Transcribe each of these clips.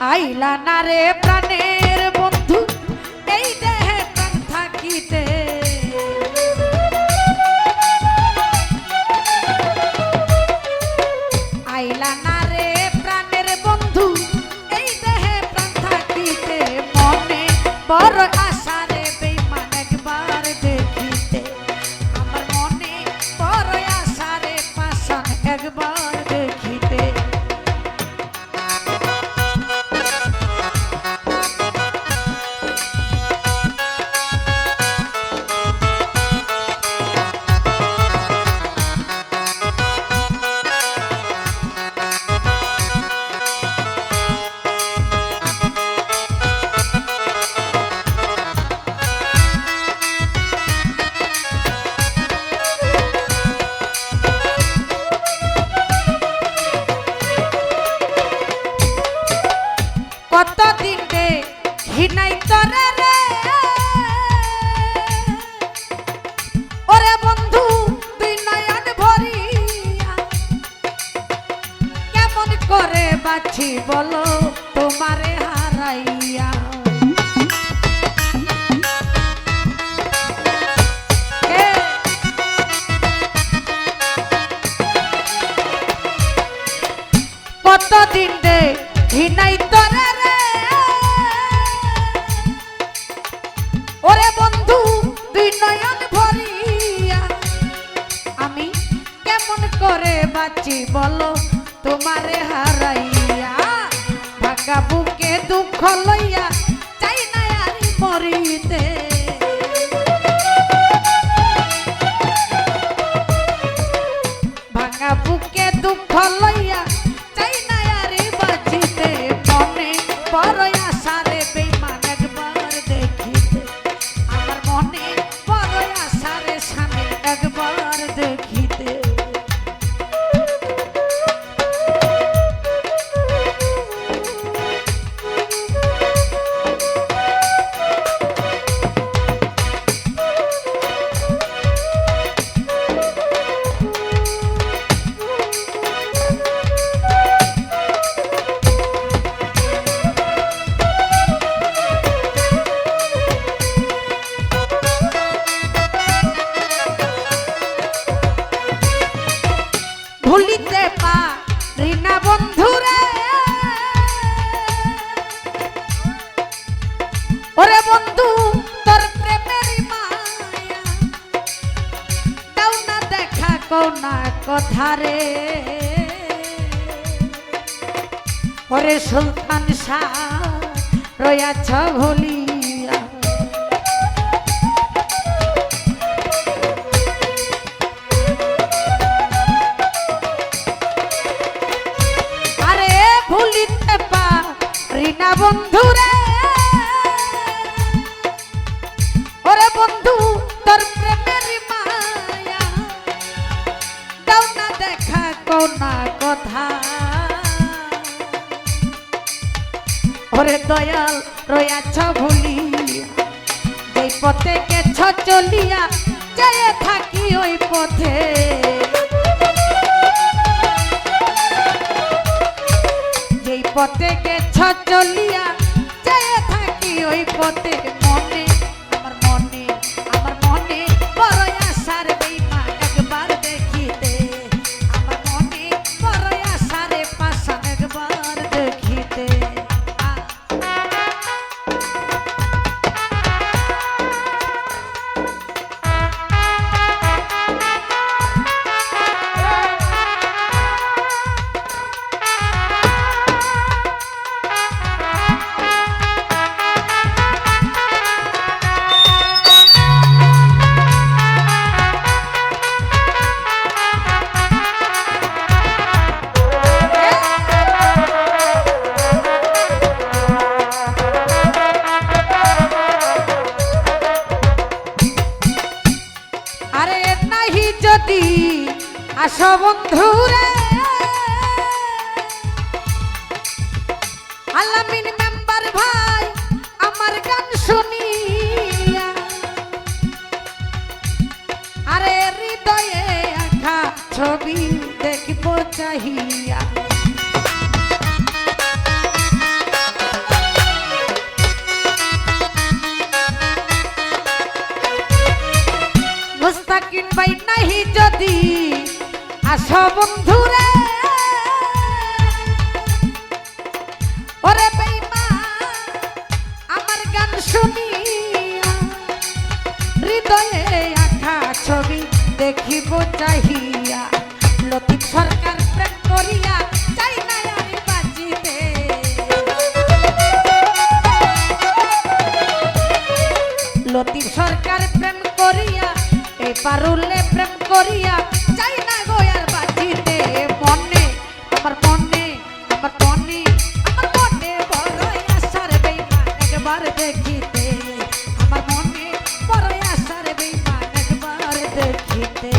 আইলা না রে প্রাণের বন্ধু এই দেহে প্রাণ থাকিতে আইলা না রে প্রাণের বন্ধু এই দেহে প্রাণ থাকিতে মনে বড় আশা রে বেঈমান একবার দেখিতে আমার মনে বড় আশা রে পাষাণ একবার দেখিতে কতদিন রে ঘৃণাই তরে রে ওরে বন্ধু তুই নয়ন ভরিয়া কেমন করে বাঁচি বলো তোমারে হারাইয়া কতদিন রে ঘৃণাই তরে ওরে বন্ধু তুই নয়ন ভরিয়া আমি কেমন করে বাঁচি বলো তোমারে হারাইয়া ভাঙা বুকে দুঃখ লইয়া চাই না আর মরিতে ভাঙা বুকে দুঃখ লইয়া চাই না আর বাঁচিতে মনে বড় আশা রে বেঈমান একবার দেখিতে আমার মনে বড় আশা রে স্বামী একবার দেখিতে ভুলিতে পারি না বন্ধুরে ওরে বন্ধু তোর প্রেমের মায়া দাও না দেখা কোনা কথা রে ওরে সুলতান শাহ রয়াছ ভুলিয়া ভুলিতে পারি না বন্ধুরে ওরে বন্ধু তোর প্রেমের মায়া দাও না দেখা কোনা কথা ওরে দয়াল রয়াছ ভুলিয়া যেই পথে গেছ চলিয়া যেয়ে থাকি ওই পথে যেই পথে গেছ চলিয়া যেয়ে থাকি ওই পথে মনে আমার মনে বড় আশার বেঈমান একবার দেখিতে আমার মনে বড় আশার পাষাণ একবার দেখিতে যদি আসো বন্ধুরে আলামিন মেম্বার ভাই আমার গান শুনিয়া আরে হৃদয়ে আঁকা ছবি দেখিব চাহিয়া আসো বন্ধুরে ওরে বেঈমান আমার গান শুনিয়া হৃদয়ে আঁকা ছবি দেখিব চাহিয়া লতিফ সরকার প্রেম করিয়া চাই না আমি বাঁচিতে লতিফ সরকার প্রেম করিয়া এই পারুলে প্রেম করিয়া চাই না গো আর বাঁচিতে মনে আমার মনে আমার মনে আমার মনে বড় আশার বেঈমান একবার দেখিতে আমার মনে বড় আশার বেঈমান একবার দেখিতে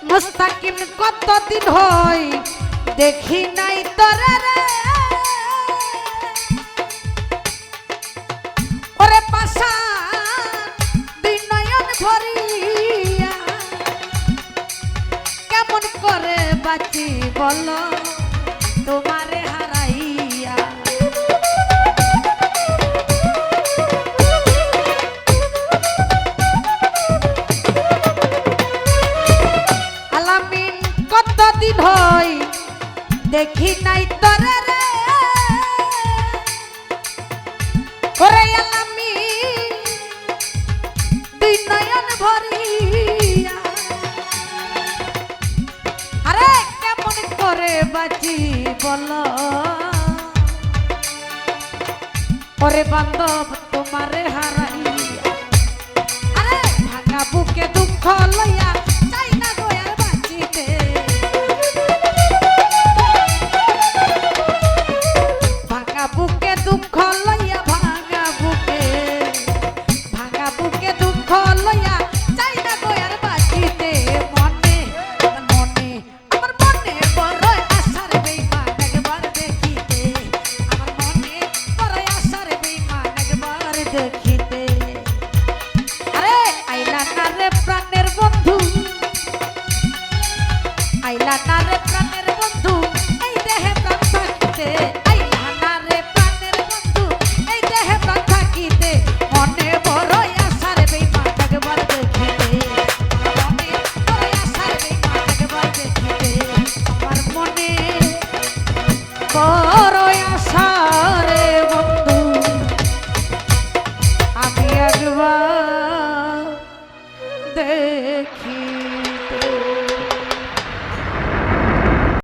মুস্তাকিম কতদিন হয় দেখি নাই তোরে রে ওরে পাশা দুই নয়ন ভরিয়া কেমন করে বাঁচি বলো তোমারে হারাইয়া আলামিন কতদিন হয় দেখি নাই তোরে রে ওরে আলামিন দুই নয়ন ভরিয়া আরে কেমন করে বাঁচি বলো ওরে বান্ধব তোমারে হারাইয়া আরে ভাঙা বুকে দুঃখ লইয়া চাই না গো আর বাঁচিতে ভাঙা বুকে দুঃখ লইয়া ভাঙা বুকে দুঃখ লইয়া চাই না গো আর বাঁচিতে মনে মনে আমার মনে বড় আশার বেঈমান একবার দেখিতে আমার মনে বড় আশার বেঈমান একবার দেখিতে আরে আইলা না রে প্রাণের বন্ধু আইলা না রে প্রাণের বন্ধু এই দেহে প্রাণ থাকিতে আইলা না রে প্রাণের বন্ধু এই দেহে প্রাণ থাকিতে মনে বড় আশার বেঈমান একবার দেখিতে মনে বড় আশার বেঈমান একবার দেখিতে আমার মনে বড় আশার বন্ধু আমি একবার দেখি